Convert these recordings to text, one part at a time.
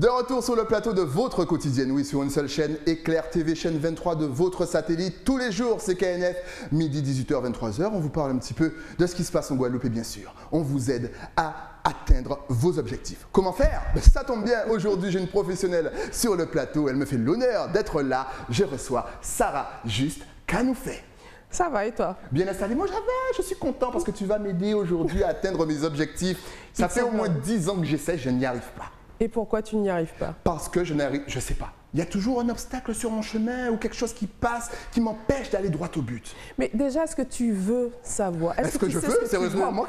De retour sur le plateau de votre quotidienne, oui, sur une seule chaîne, Éclair TV, chaîne 23 de votre satellite. Tous les jours, c'est KNF, midi 18h, 23h. On vous parle un petit peu de ce qui se passe en Guadeloupe et bien sûr, on vous aide à atteindre vos objectifs. Comment faire? Ça tombe bien, aujourd'hui j'ai une professionnelle sur le plateau. Elle me fait l'honneur d'être là. Je reçois Sarah Juste Canoufet. Ça va et toi? Bien installé. Moi, je suis content parce que tu vas m'aider aujourd'hui à atteindre mes objectifs. Ça fait au moins 10 ans que j'essaie, je n'y arrive pas. Et pourquoi tu n'y arrives pas? Parce que je sais pas. Il y a toujours un obstacle sur mon chemin ou quelque chose qui passe, qui m'empêche d'aller droit au but. Mais déjà, est-ce que tu veux savoir? Est-ce que je veux? Sérieusement, moi.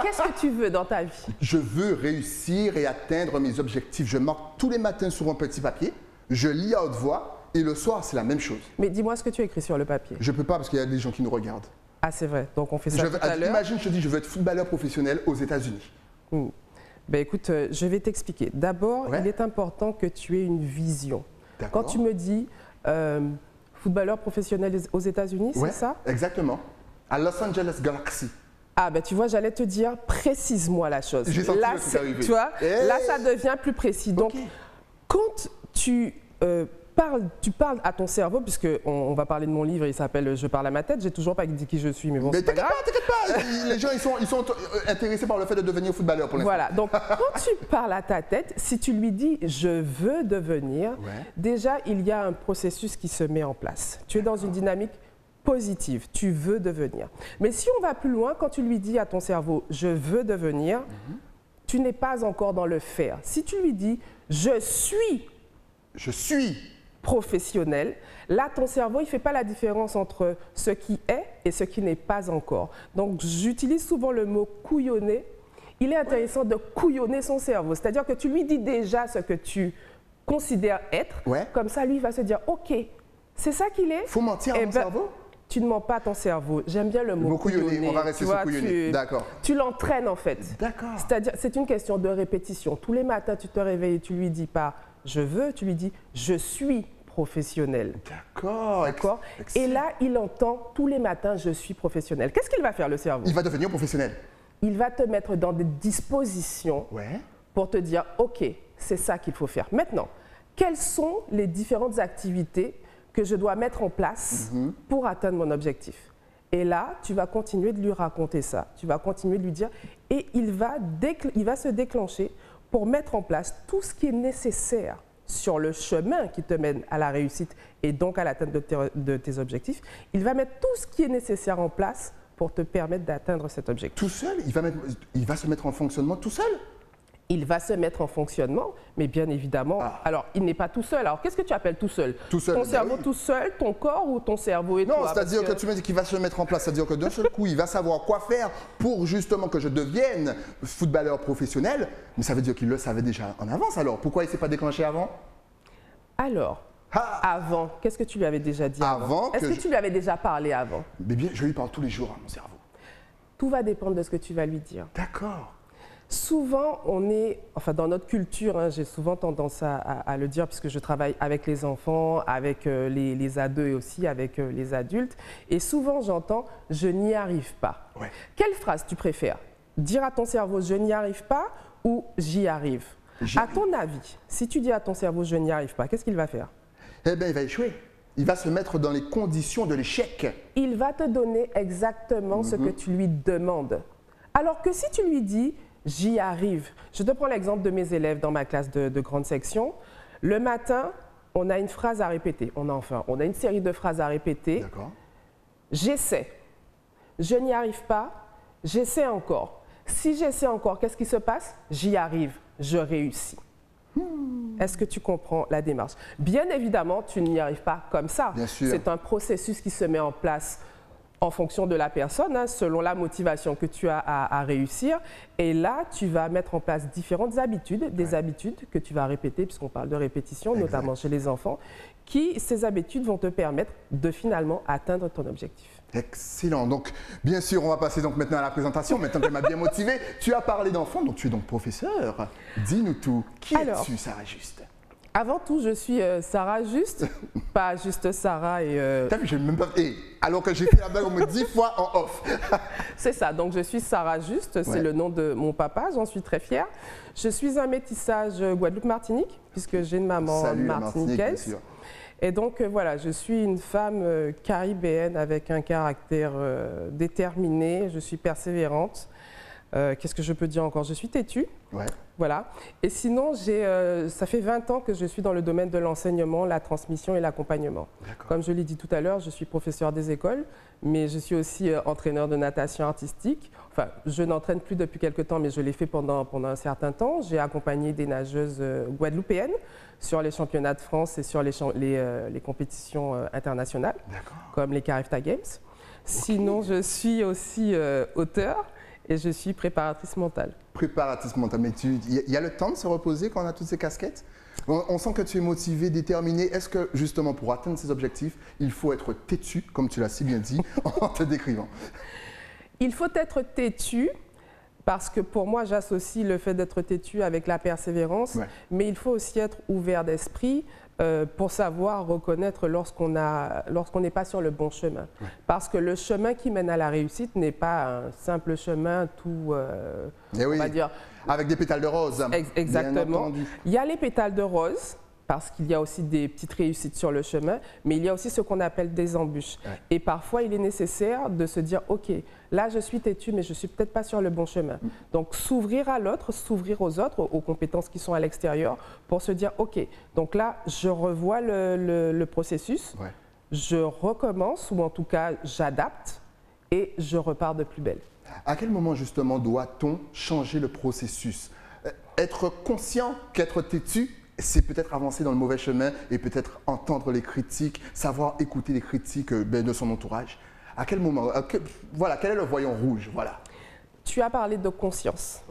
Qu'est-ce que tu veux dans ta vie? Je veux réussir et atteindre mes objectifs. Je marque tous les matins sur un petit papier, je lis à haute voix et le soir, c'est la même chose. Mais dis-moi ce que tu as écrit sur le papier. Je peux pas parce qu'il y a des gens qui nous regardent. Ah, c'est vrai. Donc, on fait ça tout à l'heure. Imagine, je te dis, je veux être footballeur professionnel aux États-Unis. Ben écoute, je vais t'expliquer. D'abord, il est important que tu aies une vision. Quand tu me dis footballeur professionnel aux États-Unis, c'est ça? Exactement. À Los Angeles Galaxy. Ah ben tu vois, j'allais te dire, précise-moi la chose. J'ai senti là, que c'est arrivé. Tu vois, là, ça devient plus précis. Donc, quand tu parles à ton cerveau, puisque on va parler de mon livre, il s'appelle Je parle à ma tête. J'ai toujours pas dit qui je suis, mais bon, c'est pas grave. T'inquiète pas, les gens ils sont intéressés par le fait de devenir footballeur pour l'instant. Voilà, donc quand tu parles à ta tête, si tu lui dis je veux devenir, déjà il y a un processus qui se met en place. Tu es dans une dynamique positive, tu veux devenir. Mais si on va plus loin, quand tu lui dis à ton cerveau je veux devenir, tu n'es pas encore dans le faire. Si tu lui dis je suis professionnel, là, ton cerveau, il ne fait pas la différence entre ce qui est et ce qui n'est pas encore. Donc, j'utilise souvent le mot couillonner. Il est intéressant de couillonner son cerveau. C'est-à-dire que tu lui dis déjà ce que tu considères être. Comme ça, lui, il va se dire, OK, c'est ça qu'il est. Il faut mentir à mon cerveau? Tu ne mens pas à ton cerveau. J'aime bien le mot couillonner. On va rester sur couillonner. D'accord. Tu l'entraînes, en fait. D'accord. C'est-à-dire, c'est une question de répétition. Tous les matins, tu te réveilles et tu lui dis pas « je veux », tu lui dis « je suis professionnel ». D'accord. Et là, il entend tous les matins « je suis professionnel ». Qu'est-ce qu'il va faire, le cerveau? Il va devenir professionnel. Il va te mettre dans des dispositions pour te dire « ok, c'est ça qu'il faut faire ». Maintenant, quelles sont les différentes activités que je dois mettre en place pour atteindre mon objectif? Et là, tu vas continuer de lui raconter ça. Tu vas continuer de lui dire et il va se déclencher pour mettre en place tout ce qui est nécessaire sur le chemin qui te mène à la réussite et donc à l'atteinte de tes objectifs. Il va mettre tout ce qui est nécessaire en place pour te permettre d'atteindre cet objectif. Tout seul? Il va se mettre en fonctionnement tout seul? Il va se mettre en fonctionnement, mais bien évidemment, alors il n'est pas tout seul. Alors qu'est-ce que tu appelles tout seul? Tout seul. Ton cerveau tout seul, ton corps ou ton cerveau et toi? Non, c'est-à-dire que tu me dis qu'il va se mettre en place, c'est-à-dire que d'un seul coup, il va savoir quoi faire pour justement que je devienne footballeur professionnel, mais ça veut dire qu'il le savait déjà en avance alors. Pourquoi il ne s'est pas déclenché avant? Alors, avant, qu'est-ce que tu lui avais déjà dit avant? Est-ce que tu lui avais déjà parlé avant? Mais bien, je lui parle tous les jours à mon cerveau. Tout va dépendre de ce que tu vas lui dire. D'accord. Souvent, dans notre culture, j'ai souvent tendance à le dire puisque je travaille avec les enfants, avec les ados et aussi avec les adultes. Et souvent, j'entends « je n'y arrive pas ». Quelle phrase tu préfères? Dire à ton cerveau « je n'y arrive pas » ou « j'y arrive ». À ton avis, si tu dis à ton cerveau « je n'y arrive pas », qu'est-ce qu'il va faire? Eh bien, il va échouer. Il va se mettre dans les conditions de l'échec. Il va te donner exactement ce que tu lui demandes. Alors que si tu lui dis « j'y arrive ». Je te prends l'exemple de mes élèves dans ma classe de grande section. Le matin, on a une phrase à répéter. On a une série de phrases à répéter. D'accord. J'essaie. Je n'y arrive pas. J'essaie encore. Si j'essaie encore, qu'est-ce qui se passe? J'y arrive. Je réussis. Est-ce que tu comprends la démarche? Bien évidemment, tu n'y arrives pas comme ça. Bien sûr. C'est un processus qui se met en place en fonction de la personne, selon la motivation que tu as à réussir. Et là, tu vas mettre en place différentes habitudes, des habitudes que tu vas répéter, puisqu'on parle de répétition, notamment chez les enfants, ces habitudes vont te permettre de finalement atteindre ton objectif. Excellent. Donc, bien sûr, on va passer donc maintenant à la présentation. Maintenant qu'elle m'a bien motivé, tu as parlé d'enfants, donc tu es donc professeur. Dis-nous tout. Qui es-tu, Sarah Juste? Avant tout, je suis Sarah Juste, pas juste Sarah et... T'as vu, j'ai même pas... alors que j'ai fait la blague au moins 10 fois en off. C'est ça, donc je suis Sarah Juste, c'est le nom de mon papa, j'en suis très fière. Je suis un métissage Guadeloupe-Martinique, puisque j'ai une maman martiniquaise. Et donc voilà, je suis une femme caribéenne avec un caractère déterminé, je suis persévérante. Qu'est-ce que je peux dire encore? Je suis têtue. Voilà. Et sinon, ça fait 20 ans que je suis dans le domaine de l'enseignement, la transmission et l'accompagnement. Comme je l'ai dit tout à l'heure, je suis professeur des écoles, mais je suis aussi entraîneur de natation artistique. Enfin, je n'entraîne plus depuis quelques temps, mais je l'ai fait pendant un certain temps. J'ai accompagné des nageuses guadeloupéennes sur les championnats de France et sur les compétitions internationales, comme les Carifta Games. Sinon, je suis aussi auteure. Et je suis préparatrice mentale. Préparatrice mentale, mais il y a le temps de se reposer quand on a toutes ces casquettes? On sent que tu es motivée, déterminée. Est-ce que justement pour atteindre ces objectifs, il faut être têtu, comme tu l'as si bien dit, en te décrivant? Il faut être têtu parce que pour moi, j'associe le fait d'être têtu avec la persévérance, mais il faut aussi être ouvert d'esprit pour savoir reconnaître lorsqu'on n'est pas sur le bon chemin. Parce que le chemin qui mène à la réussite n'est pas un simple chemin tout, on va dire... Avec des pétales de rose. Exactement. Il y a les pétales de rose, parce qu'il y a aussi des petites réussites sur le chemin, mais il y a aussi ce qu'on appelle des embûches. Et parfois, il est nécessaire de se dire, OK, là, je suis têtu, mais je ne suis peut-être pas sur le bon chemin. Donc, s'ouvrir à l'autre, s'ouvrir aux autres, aux compétences qui sont à l'extérieur, pour se dire, OK, donc là, je revois le processus, je recommence, ou en tout cas, j'adapte, et je repars de plus belle. À quel moment, justement, doit-on changer le processus? Être conscient qu'être têtu, c'est peut-être avancer dans le mauvais chemin et peut-être entendre les critiques, savoir écouter les critiques de son entourage. À quel moment, voilà, quel est le voyant rouge? Voilà. Tu as parlé de conscience.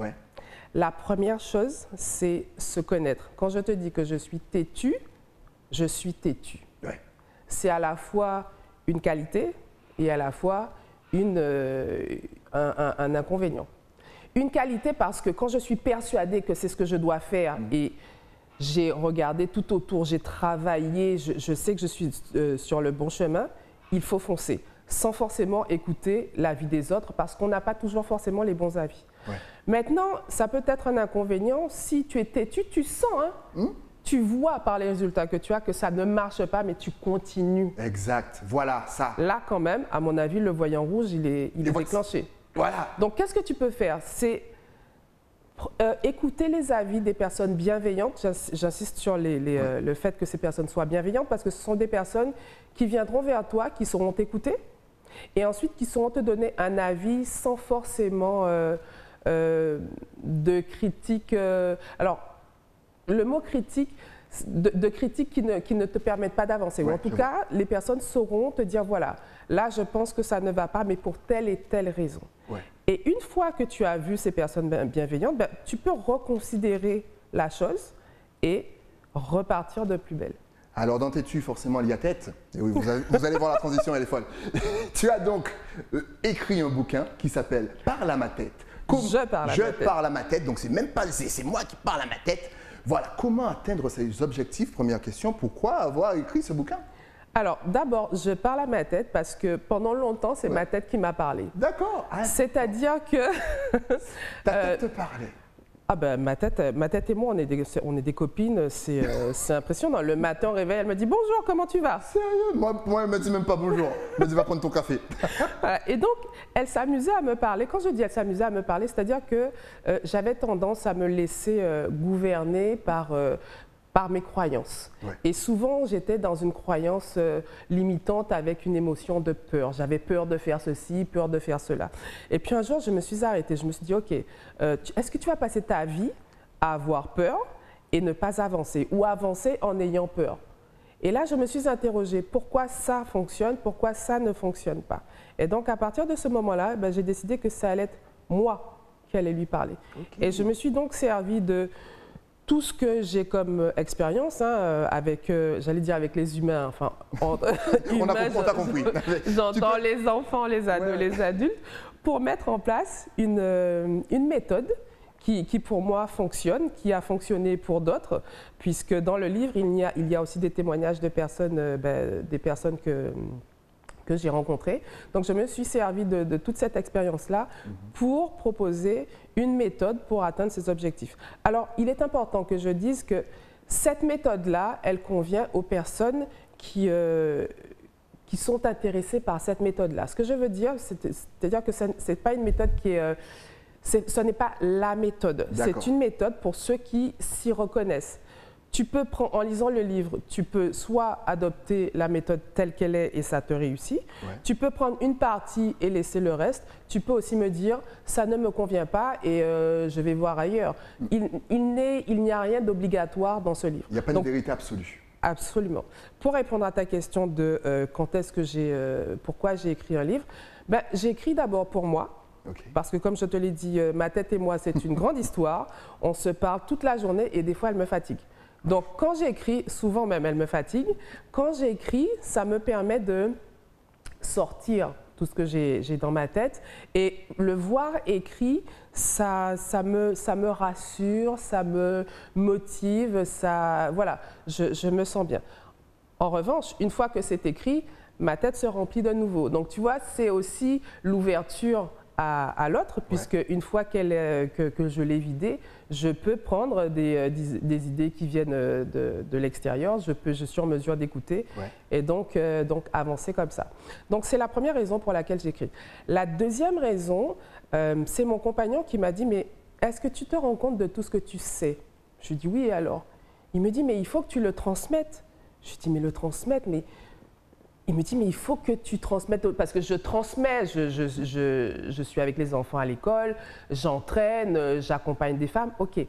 La première chose, c'est se connaître. Quand je te dis que je suis têtu, je suis têtu. C'est à la fois une qualité et à la fois un inconvénient. Une qualité parce que quand je suis persuadée que c'est ce que je dois faire et j'ai regardé tout autour, j'ai travaillé, je sais que je suis sur le bon chemin, il faut foncer, sans forcément écouter l'avis des autres, parce qu'on n'a pas toujours forcément les bons avis. Maintenant, ça peut être un inconvénient, si tu es têtu, tu sens, tu vois par les résultats que tu as que ça ne marche pas, mais tu continues. Exact, voilà, ça. Là, quand même, à mon avis, le voyant rouge, il est déclenché. Voilà. Donc, qu'est-ce que tu peux faire? C'est écouter les avis des personnes bienveillantes. J'insiste sur le fait que ces personnes soient bienveillantes parce que ce sont des personnes qui viendront vers toi, qui sauront t'écouter et ensuite qui sauront te donner un avis sans forcément de critique. Alors, le mot critique, de critiques qui ne te permettent pas d'avancer. Ou en tout cas, les personnes sauront te dire, voilà, là je pense que ça ne va pas, mais pour telle et telle raison. Et une fois que tu as vu ces personnes bienveillantes, tu peux reconsidérer la chose et repartir de plus belle. Alors dans Têtu, forcément, il y a tête. Et oui, vous allez voir la transition, elle est folle. Tu as donc écrit un bouquin qui s'appelle « Parle à ma tête ». Je parle à ma tête, donc c'est même pas, c'est moi qui parle à ma tête. Voilà, comment atteindre ces objectifs? Première question, pourquoi avoir écrit ce bouquin? Alors, d'abord, je parle à ma tête parce que pendant longtemps, c'est ma tête qui m'a parlé. D'accord. C'est-à-dire que... Ta tête te parlait? Ah ben, ma tête et moi, on est des copines, c'est impressionnant. Le matin, au réveil, elle me dit « Bonjour, comment tu vas ?» Sérieux? Moi, elle me dit même pas bonjour. Elle me dit « Va prendre ton café. » Voilà. Et donc, elle s'amusait à me parler. Quand je dis elle s'amusait à me parler, c'est-à-dire que j'avais tendance à me laisser gouverner par mes croyances. Et souvent, j'étais dans une croyance limitante avec une émotion de peur. J'avais peur de faire ceci, peur de faire cela. Et puis un jour, je me suis arrêtée. Je me suis dit, OK, est-ce que tu vas passer ta vie à avoir peur et ne pas avancer ou avancer en ayant peur? Et là, je me suis interrogée, pourquoi ça fonctionne, pourquoi ça ne fonctionne pas? Et donc, à partir de ce moment-là, j'ai décidé que ça allait être moi qui allais lui parler. Et je me suis donc servi de tout ce que j'ai comme expérience, avec, j'allais dire avec les humains, enfin, on t'a compris. J'entends les enfants, les ados, les adultes, pour mettre en place une méthode qui pour moi fonctionne, qui a fonctionné pour d'autres, puisque dans le livre, il y a aussi des témoignages de personnes, des personnes que j'ai rencontrées. Donc je me suis servi de toute cette expérience-là pour proposer une méthode pour atteindre ces objectifs. Alors il est important que je dise que cette méthode-là, elle convient aux personnes qui sont intéressées par cette méthode-là. Ce que je veux dire, c'est-à-dire que ce n'est pas une méthode qui est... ce n'est pas la méthode, c'est une méthode pour ceux qui s'y reconnaissent. Tu peux prendre, en lisant le livre, tu peux soit adopter la méthode telle qu'elle est et ça te réussit. Tu peux prendre une partie et laisser le reste. Tu peux aussi me dire, ça ne me convient pas et je vais voir ailleurs. Il n'y a rien d'obligatoire dans ce livre. Il n'y a pas de vérité absolue. Absolument. Pour répondre à ta question de pourquoi j'ai écrit un livre, j'ai écrit d'abord pour moi. Parce que comme je te l'ai dit, ma tête et moi, c'est une grande histoire. On se parle toute la journée et des fois, elle me fatigue. Donc, quand j'écris, souvent même, elle me fatigue. Quand j'écris, ça me permet de sortir tout ce que j'ai dans ma tête. Et le voir écrit, ça me rassure, ça me motive, voilà, je me sens bien. En revanche, une fois que c'est écrit, ma tête se remplit de nouveau. Donc, tu vois, c'est aussi l'ouverture à l'autre, puisque une fois que je l'ai vidé, je peux prendre des idées qui viennent de l'extérieur, je suis en mesure d'écouter et donc avancer comme ça. Donc c'est la première raison pour laquelle j'écris. La deuxième raison, c'est mon compagnon qui m'a dit « Mais est-ce que tu te rends compte de tout ce que tu sais ?» Je lui dis « Oui, et alors ?» Il me dit « Mais il faut que tu le transmettes. » Je lui dis « Mais le transmettre, mais… » Il me dit, mais il faut que tu transmettes, parce que je transmets, je suis avec les enfants à l'école, j'entraîne, j'accompagne des femmes, ok.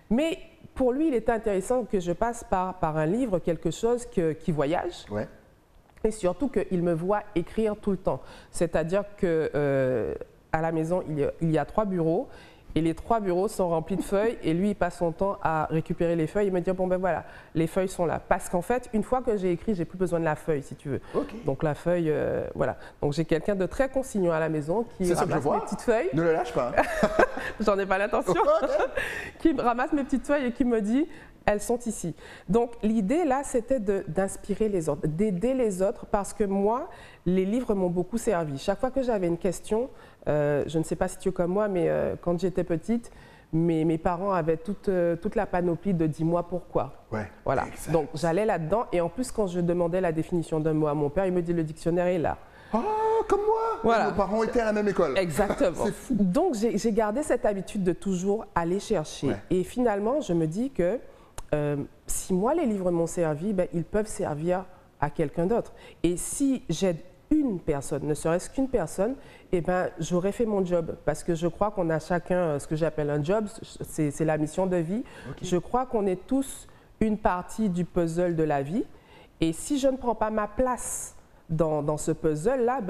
Mais pour lui, il était intéressant que je passe par un livre, quelque chose qui voyage, et surtout qu'il me voit écrire tout le temps. C'est-à-dire qu'à la maison, il y a 3 bureaux, et les 3 bureaux sont remplis de feuilles et lui, il passe son temps à récupérer les feuilles et me dire, bon ben voilà, les feuilles sont là. Parce qu'en fait, une fois que j'ai écrit, j'ai plus besoin de la feuille, si tu veux. Donc la feuille, voilà. Donc j'ai quelqu'un de très consignant à la maison qui ramasse mes petites feuilles. Ne le lâche pas. J'en ai pas l'intention. Qui ramasse mes petites feuilles et qui me dit, elles sont ici. Donc l'idée là, c'était d'inspirer les autres, d'aider les autres, parce que moi, les livres m'ont beaucoup servi. Chaque fois que j'avais une question, je ne sais pas si tu es comme moi, mais quand j'étais petite, mes parents avaient toute la panoplie de « dis-moi pourquoi ». Voilà. Exact. Donc j'allais là-dedans et en plus quand je demandais la définition d'un mot à mon père, il me dit « le dictionnaire est là ». Ah, comme moi. Voilà. Nos parents étaient à la même école. Exactement. C'est fou. Donc j'ai gardé cette habitude de toujours aller chercher. Et finalement, je me dis que si moi les livres m'ont servi, ils peuvent servir à quelqu'un d'autre. Et si j'aide une personne, ne serait-ce qu'une personne, j'aurais fait mon job. Parce que je crois qu'on a chacun ce que j'appelle un job, c'est la mission de vie. Je crois qu'on est tous une partie du puzzle de la vie. Et si je ne prends pas ma place dans ce puzzle-là,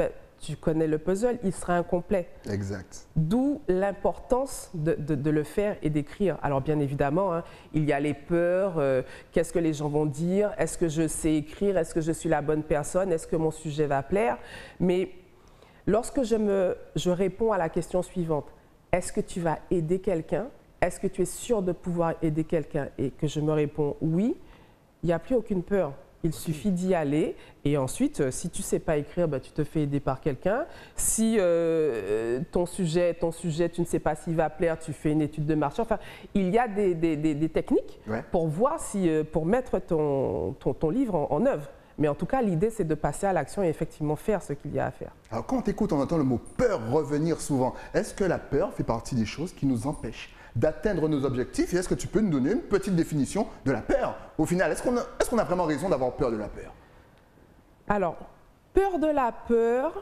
tu connais le puzzle, il sera incomplet. Exact. D'où l'importance de le faire et d'écrire. Alors bien évidemment, hein, il y a les peurs, qu'est-ce que les gens vont dire, est-ce que je sais écrire, est-ce que je suis la bonne personne, est-ce que mon sujet va plaire. Mais lorsque je réponds à la question suivante, est-ce que tu vas aider quelqu'un? Est-ce que tu es sûr de pouvoir aider quelqu'un? Et que je me réponds oui, il n'y a plus aucune peur. Il suffit d'y aller et ensuite, si tu ne sais pas écrire, tu te fais aider par quelqu'un. Si ton sujet, tu ne sais pas s'il va plaire, tu fais une étude de marché. Enfin, il y a des techniques pour voir pour mettre ton livre en œuvre. Mais en tout cas, l'idée, c'est de passer à l'action et effectivement faire ce qu'il y a à faire. Alors, quand on t'écoute, on entend le mot peur revenir souvent. Est-ce que la peur fait partie des choses qui nous empêchent d'atteindre nos objectifs? Et est-ce que tu peux nous donner une petite définition de la peur? Au final, est-ce qu'on a vraiment raison d'avoir peur de la peur? Alors, peur de la peur,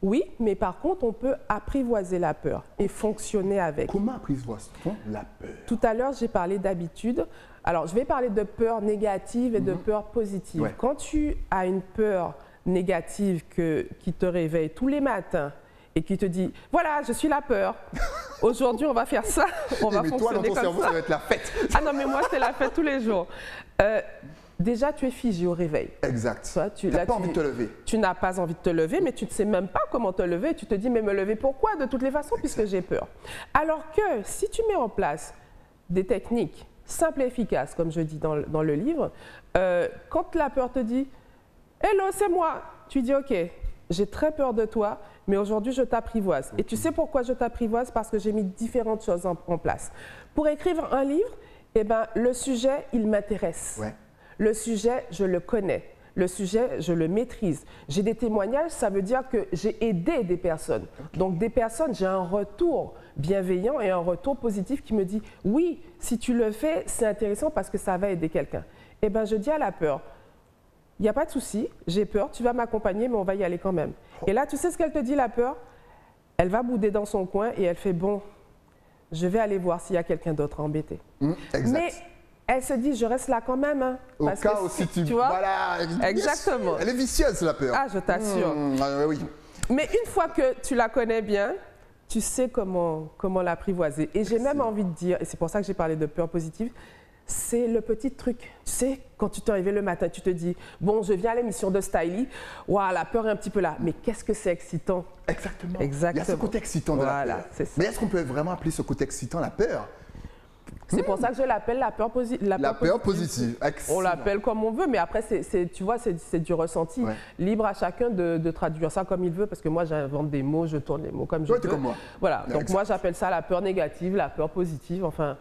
oui, mais par contre, on peut apprivoiser la peur et fonctionner avec. Comment apprivoise-t-on la peur? Tout à l'heure, j'ai parlé d'habitude. Alors, je vais parler de peur négative et de peur positive. Quand tu as une peur négative qui te réveille tous les matins et qui te dit « Voilà, je suis la peur. Aujourd'hui, on va faire ça. On va fonctionner comme ça. » Mais toi, dans ton cerveau, ça va être la fête. Ah non, mais moi, c'est la fête tous les jours. déjà tu es figé au réveil. Exact. Tu n'as pas envie de te lever. Tu n'as pas envie de te lever, mais tu ne sais même pas comment te lever. Tu te dis, mais me lever pourquoi? De toutes les façons, puisque j'ai peur. Alors que si tu mets en place des techniques simples et efficaces, comme je dis dans le livre, quand la peur te dit « Hello, c'est moi », tu dis « Ok, j'ai très peur de toi, mais aujourd'hui je t'apprivoise. » Et tu sais pourquoi je t'apprivoise? Parce que j'ai mis différentes choses en place. Pour écrire un livre, eh ben, le sujet, il m'intéresse. Ouais. Le sujet, je le connais. Le sujet, je le maîtrise. J'ai des témoignages, ça veut dire que j'ai aidé des personnes. Okay. Donc des personnes, j'ai un retour bienveillant et un retour positif qui me dit « Oui, si tu le fais, c'est intéressant parce que ça va aider quelqu'un. » Eh bien, je dis à la peur, il n'y a pas de souci, j'ai peur, tu vas m'accompagner, mais on va y aller quand même. Et là, tu sais ce qu'elle te dit, la peur? Elle va bouder dans son coin et elle fait « Bon, je vais aller voir s'il y a quelqu'un d'autre à embêter. » Exact. Mais elle se dit, je reste là quand même. Hein, au parce cas que où si tu vois, voilà, exactement. Elle est vicieuse, la peur. Ah, je t'assure. Oui. Mais une fois que tu la connais bien, tu sais comment l'apprivoiser. Et j'ai même envie de dire, et c'est pour ça que j'ai parlé de peur positive, c'est le petit truc. Tu sais, quand tu t'es réveillé le matin, tu te dis, bon, je viens à l'émission de Stylie, waouh, la peur est un petit peu là. Mais qu'est-ce que c'est excitant? Exactement. Exactement. Il y a ce côté excitant de la peur. C'est ça. Mais est-ce qu'on peut vraiment appeler ce côté excitant la peur? C'est pour ça que je l'appelle la peur positive. La peur positive. On l'appelle comme on veut, mais après, tu vois, c'est du ressenti. Ouais. Libre à chacun de traduire ça comme il veut, parce que moi, j'invente des mots, je tourne les mots comme je veux. Comme moi. Voilà, donc exact. Moi, j'appelle ça la peur négative, la peur positive, enfin,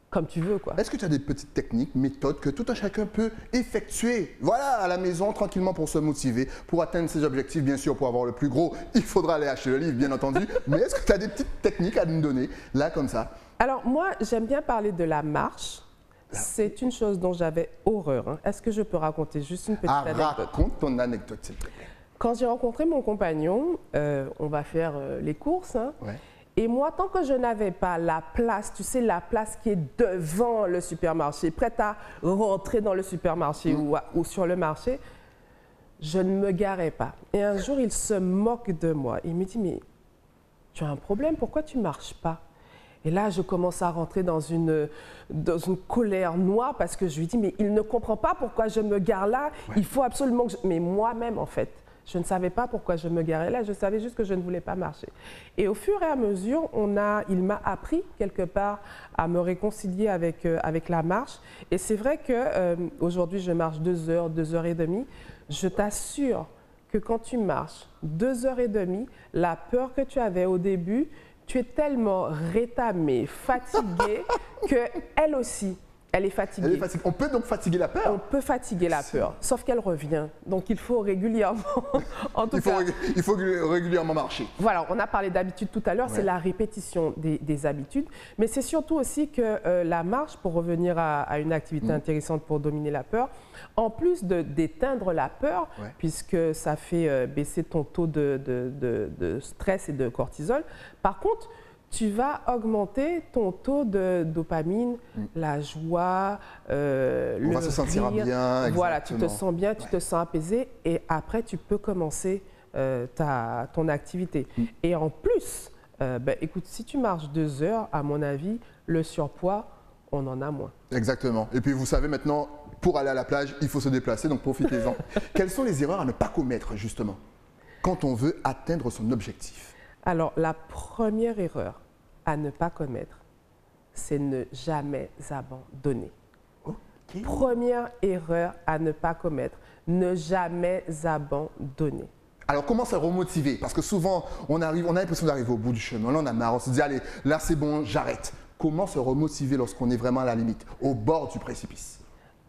comme tu veux, quoi. Est-ce que tu as des petites techniques, méthodes que tout un chacun peut effectuer, voilà, à la maison, tranquillement, pour se motiver, pour atteindre ses objectifs? Bien sûr, pour avoir le plus gros, il faudra aller acheter le livre, bien entendu. Mais est-ce que tu as des petites techniques à nous donner, là, comme ça? Alors, moi, j'aime bien parler de la marche. C'est une chose dont j'avais horreur. Hein. Est-ce que je peux raconter juste une petite anecdote? Raconte ton anecdote, s'il te plaît. Quand j'ai rencontré mon compagnon, on va faire les courses. Hein, ouais. Et moi, tant que je n'avais pas la place, tu sais, la place qui est devant le supermarché, prête à rentrer dans le supermarché ou sur le marché, je ne me garais pas. Et un jour, il se moque de moi. Il me dit, mais tu as un problème, pourquoi tu ne marches pas? Et là, je commence à rentrer dans une colère noire parce que je lui dis, mais il ne comprend pas pourquoi je me gare là. Ouais. Il faut absolument que Mais moi-même, en fait, je ne savais pas pourquoi je me garais là. Je savais juste que je ne voulais pas marcher. Et au fur et à mesure, il m'a appris quelque part à me réconcilier avec la marche. Et c'est vrai qu'aujourd'hui, je marche 2 heures, 2 heures et demie. Je t'assure que quand tu marches 2 heures et demie, la peur que tu avais au début, tu es tellement rétamée, fatiguée, qu'elle aussi, elle est fatiguée. Elle est fatiguée. On peut donc fatiguer la peur? On peut fatiguer la peur, sauf qu'elle revient. Donc il faut régulièrement, il faut régulièrement marcher. Voilà, on a parlé d'habitude tout à l'heure, c'est la répétition des habitudes. Mais c'est surtout aussi que la marche, pour revenir à une activité intéressante pour dominer la peur, en plus d'éteindre la peur, puisque ça fait baisser ton taux de stress et de cortisol, par contre, tu vas augmenter ton taux de dopamine, la joie, le On va se sentir bien. Voilà, tu te sens bien, tu te sens apaisé et après, tu peux commencer ton activité. Et en plus, écoute, si tu marches 2 heures, à mon avis, le surpoids, on en a moins. Exactement. Et puis, vous savez maintenant, pour aller à la plage, il faut se déplacer, donc profitez-en. Quelles sont les erreurs à ne pas commettre, justement, quand on veut atteindre son objectif? Alors, la première erreur à ne pas commettre, c'est ne jamais abandonner. Okay. Première erreur à ne pas commettre, ne jamais abandonner. Alors, comment se remotiver? Parce que souvent, on a l'impression d'arriver au bout du chemin. Là, on a marre, on se dit, allez, là, c'est bon, j'arrête. Comment se remotiver lorsqu'on est vraiment à la limite, au bord du précipice?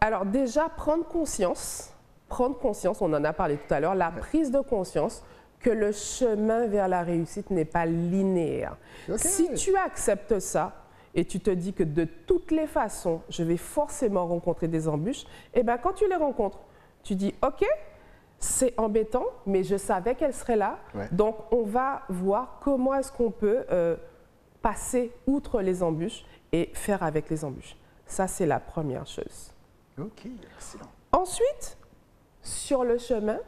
Alors, déjà, prendre conscience, on en a parlé tout à l'heure, la prise de conscience que le chemin vers la réussite n'est pas linéaire. Okay. Si tu acceptes ça et tu te dis que de toutes les façons, je vais forcément rencontrer des embûches, et bien quand tu les rencontres, tu dis « Ok, c'est embêtant, mais je savais qu'elle serait là, donc on va voir comment est-ce qu'on peut passer outre les embûches et faire avec les embûches. » Ça, c'est la première chose. Ok, excellent. Ensuite, sur le chemin,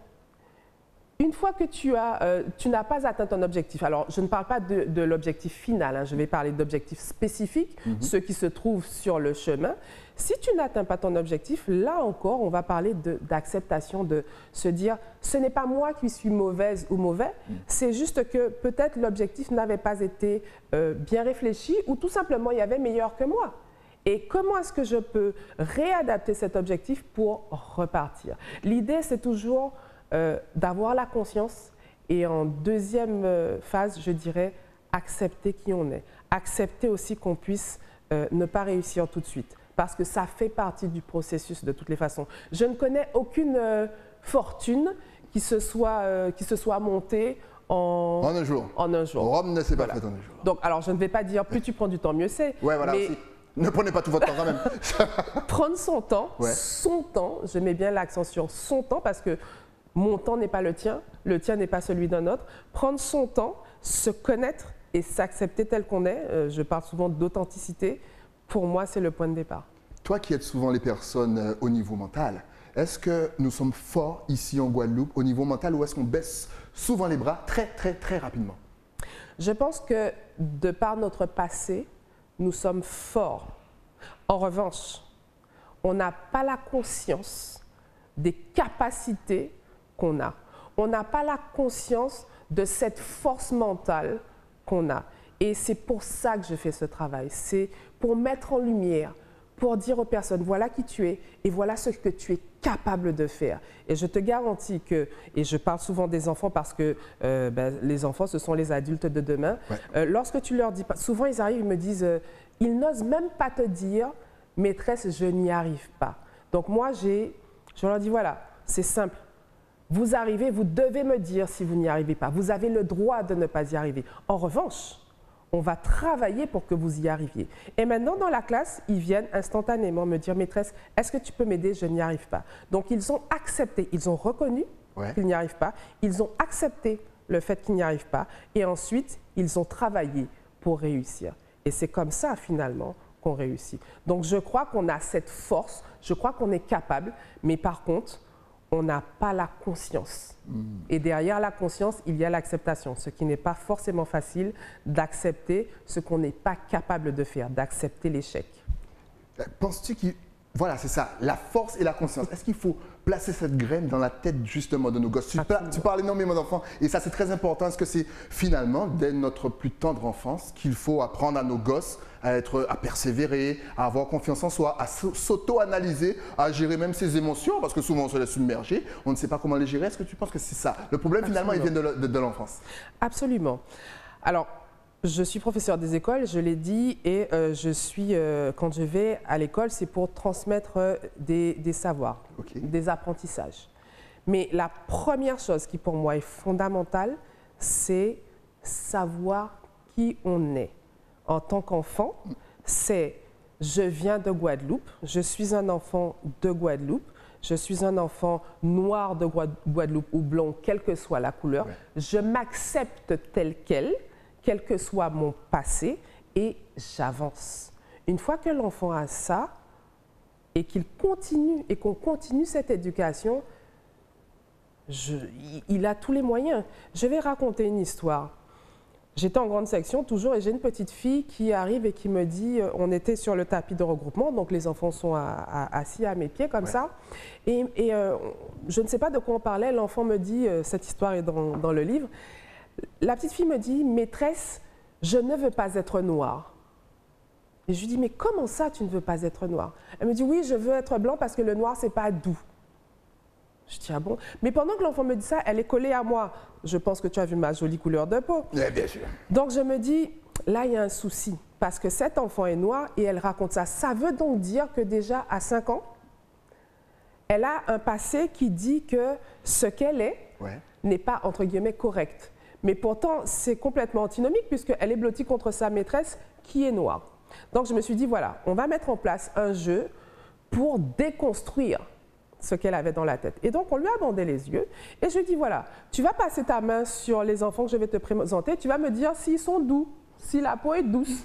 une fois que tu n'as pas atteint ton objectif, alors je ne parle pas de l'objectif final, hein, je vais parler d'objectifs spécifiques, ceux qui se trouvent sur le chemin. Si tu n'atteins pas ton objectif, là encore, on va parler d'acceptation, de se dire, ce n'est pas moi qui suis mauvaise ou mauvais, c'est juste que peut-être l'objectif n'avait pas été bien réfléchi ou tout simplement il y avait meilleur que moi. Et comment est-ce que je peux réadapter cet objectif pour repartir? L'idée, c'est toujours d'avoir la conscience et en deuxième phase, je dirais, accepter qui on est. Accepter aussi qu'on puisse ne pas réussir tout de suite parce que ça fait partie du processus de toutes les façons. Je ne connais aucune fortune qui se soit montée en un jour. Rome ne s'est pas faite en un jour. Donc, alors, je ne vais pas dire plus tu prends du temps, mieux c'est. Ouais, voilà, mais... Ne prenez pas tout votre temps quand même. Prendre son temps, je mets bien l'accent sur son temps parce que mon temps n'est pas le tien n'est pas celui d'un autre. Prendre son temps, se connaître et s'accepter tel qu'on est, je parle souvent d'authenticité, pour moi c'est le point de départ. Toi qui aides souvent les personnes au niveau mental, est-ce que nous sommes forts ici en Guadeloupe au niveau mental ou est-ce qu'on baisse souvent les bras très rapidement? Je pense que de par notre passé, nous sommes forts. En revanche, on n'a pas la conscience des capacités qu'on a. On n'a pas la conscience de cette force mentale qu'on a. Et c'est pour ça que je fais ce travail. C'est pour mettre en lumière, pour dire aux personnes, voilà qui tu es et voilà ce que tu es capable de faire. Et je te garantis que, et je parle souvent des enfants parce que les enfants, ce sont les adultes de demain. Ouais. Lorsque tu leur dis, souvent ils arrivent, ils me disent, ils n'osent même pas te dire, maîtresse, je n'y arrive pas. Donc moi, je leur dis, voilà, c'est simple. Vous arrivez, vous devez me dire si vous n'y arrivez pas. Vous avez le droit de ne pas y arriver. En revanche, on va travailler pour que vous y arriviez. Et maintenant, dans la classe, ils viennent instantanément me dire, maîtresse, est-ce que tu peux m'aider? Je n'y arrive pas. Donc, ils ont accepté, ils ont reconnu qu'ils n'y arrivent pas, ils ont accepté le fait qu'ils n'y arrivent pas, et ensuite, ils ont travaillé pour réussir. Et c'est comme ça, finalement, qu'on réussit. Donc, je crois qu'on a cette force, je crois qu'on est capable, mais par contre, on n'a pas la conscience. Et derrière la conscience, il y a l'acceptation, ce qui n'est pas forcément facile d'accepter ce qu'on n'est pas capable de faire, d'accepter l'échec. Penses-tu qu'il... Voilà, c'est ça, la force et la conscience. Est-ce qu'il faut placer cette graine dans la tête justement de nos gosses? Tu parles énormément d'enfants et ça c'est très important. Est-ce que c'est finalement dès notre plus tendre enfance qu'il faut apprendre à nos gosses à persévérer, à avoir confiance en soi, à s'auto-analyser, à gérer même ses émotions parce que souvent on se laisse submerger, on ne sait pas comment les gérer. Est-ce que tu penses que c'est ça? Le problème finalement il vient de l'enfance. Absolument. Alors, je suis professeur des écoles, je l'ai dit, et quand je vais à l'école, c'est pour transmettre des savoirs, des apprentissages. Mais la première chose qui pour moi est fondamentale, c'est savoir qui on est. En tant qu'enfant, c'est je viens de Guadeloupe, je suis un enfant de Guadeloupe, je suis un enfant noir de Guadeloupe ou blond, quelle que soit la couleur, je m'accepte tel que soit mon passé, et j'avance. Une fois que l'enfant a ça, et qu'on continue cette éducation, il a tous les moyens. Je vais raconter une histoire. J'étais en grande section toujours et j'ai une petite fille qui arrive et qui me dit, on était sur le tapis de regroupement, donc les enfants sont assis à mes pieds comme ça. Et je ne sais pas de quoi on parlait, l'enfant me dit, cette histoire est dans le livre, la petite fille me dit, maîtresse, je ne veux pas être noire. Et je lui dis, mais comment ça tu ne veux pas être noire? Elle me dit, oui, je veux être blanc parce que le noir, c'est pas doux. Je dis, ah bon? Mais pendant que l'enfant me dit ça, elle est collée à moi. Je pense que tu as vu ma jolie couleur de peau. Oui, bien sûr. Donc je me dis, là, il y a un souci. Parce que cet enfant est noir et elle raconte ça. Ça veut donc dire que déjà à 5 ans, elle a un passé qui dit que ce qu'elle est n'est pas, entre guillemets, correct. Mais pourtant, c'est complètement antinomique puisqu'elle est blottie contre sa maîtresse qui est noire. Donc je me suis dit, voilà, on va mettre en place un jeu pour déconstruire ce qu'elle avait dans la tête. Et donc, on lui a bandé les yeux et je lui ai dit, voilà, tu vas passer ta main sur les enfants que je vais te présenter, tu vas me dire s'ils sont doux. si la peau est douce.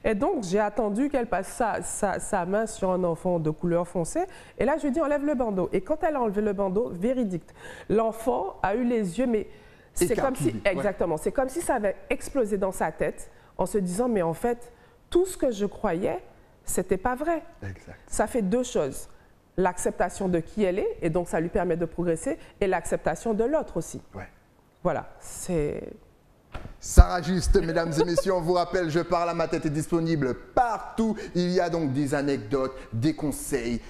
Et donc, j'ai attendu qu'elle passe sa main sur un enfant de couleur foncée. Et là, je lui ai dit, enlève le bandeau. Et quand elle a enlevé le bandeau, véridique, l'enfant a eu les yeux, mais c'est comme si, exactement, c'est comme si ça avait explosé dans sa tête en se disant, mais en fait, tout ce que je croyais, c'était pas vrai. Exact. Ça fait deux choses. L'acceptation de qui elle est, et donc ça lui permet de progresser, et l'acceptation de l'autre aussi. Ouais. Voilà, c'est... Sarah Juste, mesdames et messieurs, on vous rappelle, Je parle à ma tête est disponible partout. Il y a donc des anecdotes, des conseils.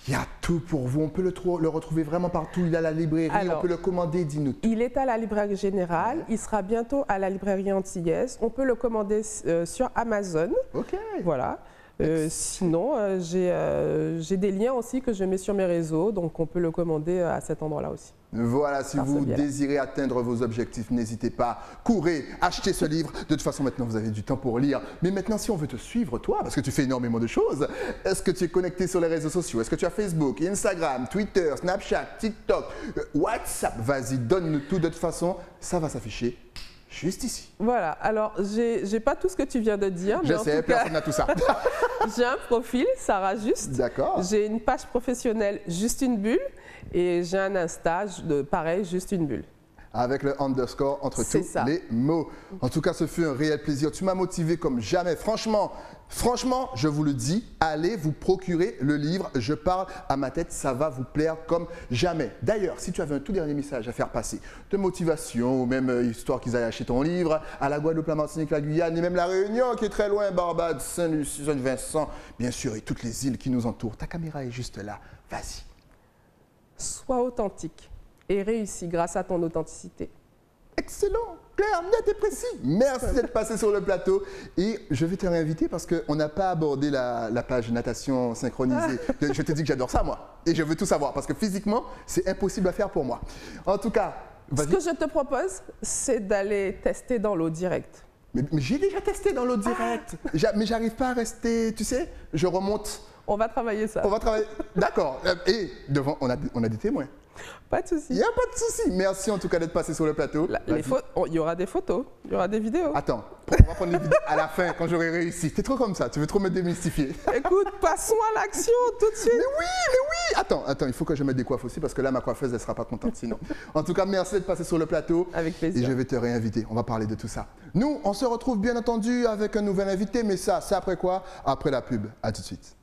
Il y a tout pour vous. On peut le retrouver vraiment partout. Il est à la librairie, on peut le commander, dis-nous tout. Il est à la librairie générale. Il sera bientôt à la librairie antillaise. On peut le commander sur Amazon. OK. Voilà. Sinon, j'ai des liens aussi que je mets sur mes réseaux, donc on peut le commander à cet endroit-là aussi. Voilà, si vous désirez atteindre vos objectifs, n'hésitez pas, courez, achetez ce livre. De toute façon, maintenant, vous avez du temps pour lire. Mais maintenant, si on veut te suivre, toi, parce que tu fais énormément de choses, est-ce que tu es connecté sur les réseaux sociaux? Est-ce que tu as Facebook, Instagram, Twitter, Snapchat, TikTok, WhatsApp? Vas-y, donne-nous tout. De toute façon, ça va s'afficher juste ici. Voilà, alors j'ai pas tout ce que tu viens de dire. Je sais, personne n'a tout ça. J'ai un profil, Sarah Juste. D'accord. J'ai une page professionnelle, Juste une bulle. Et j'ai un Insta, pareil, Juste une bulle. Avec le underscore entre tous les mots. En tout cas, ce fut un réel plaisir. Tu m'as motivé comme jamais. Franchement, je vous le dis, allez vous procurer le livre Je parle à ma tête, ça va vous plaire comme jamais. D'ailleurs, si tu avais un tout dernier message à faire passer de motivation ou même histoire qu'ils aillent acheter ton livre à la Guadeloupe, la Martinique, la Guyane et même la Réunion qui est très loin, Barbade, Saint-Lucie, Saint-Vincent, bien sûr, et toutes les îles qui nous entourent. Ta caméra est juste là. Vas-y. Sois authentique et réussis grâce à ton authenticité. Excellent, clair, net et précis. Merci d'être passé sur le plateau. Et je vais te réinviter parce qu'on n'a pas abordé la page natation synchronisée. Je te dis que j'adore ça, moi. Et je veux tout savoir parce que physiquement, c'est impossible à faire pour moi. En tout cas, ce que je te propose, c'est d'aller tester dans l'eau directe. Mais j'ai déjà testé dans l'eau directe. Mais j'arrive pas à rester, tu sais, je remonte. On va travailler ça. On va travailler. D'accord. Et devant, on a des témoins. Pas de souci. Il n'y a pas de souci. Merci en tout cas d'être passé sur le plateau. Il y aura des photos, il y aura des vidéos. Attends, on va prendre les vidéos à la fin quand j'aurai réussi. T'es trop comme ça, tu veux trop me démystifier. Écoute, passons à l'action tout de suite. Mais oui. Attends, il faut que je mette des coiffes aussi parce que là, ma coiffeuse, elle ne sera pas contente sinon. En tout cas, merci d'être passé sur le plateau. Avec plaisir. Et je vais te réinviter. On va parler de tout ça. Nous, on se retrouve bien entendu avec un nouvel invité, mais ça, c'est après quoi? Après la pub. À tout de suite.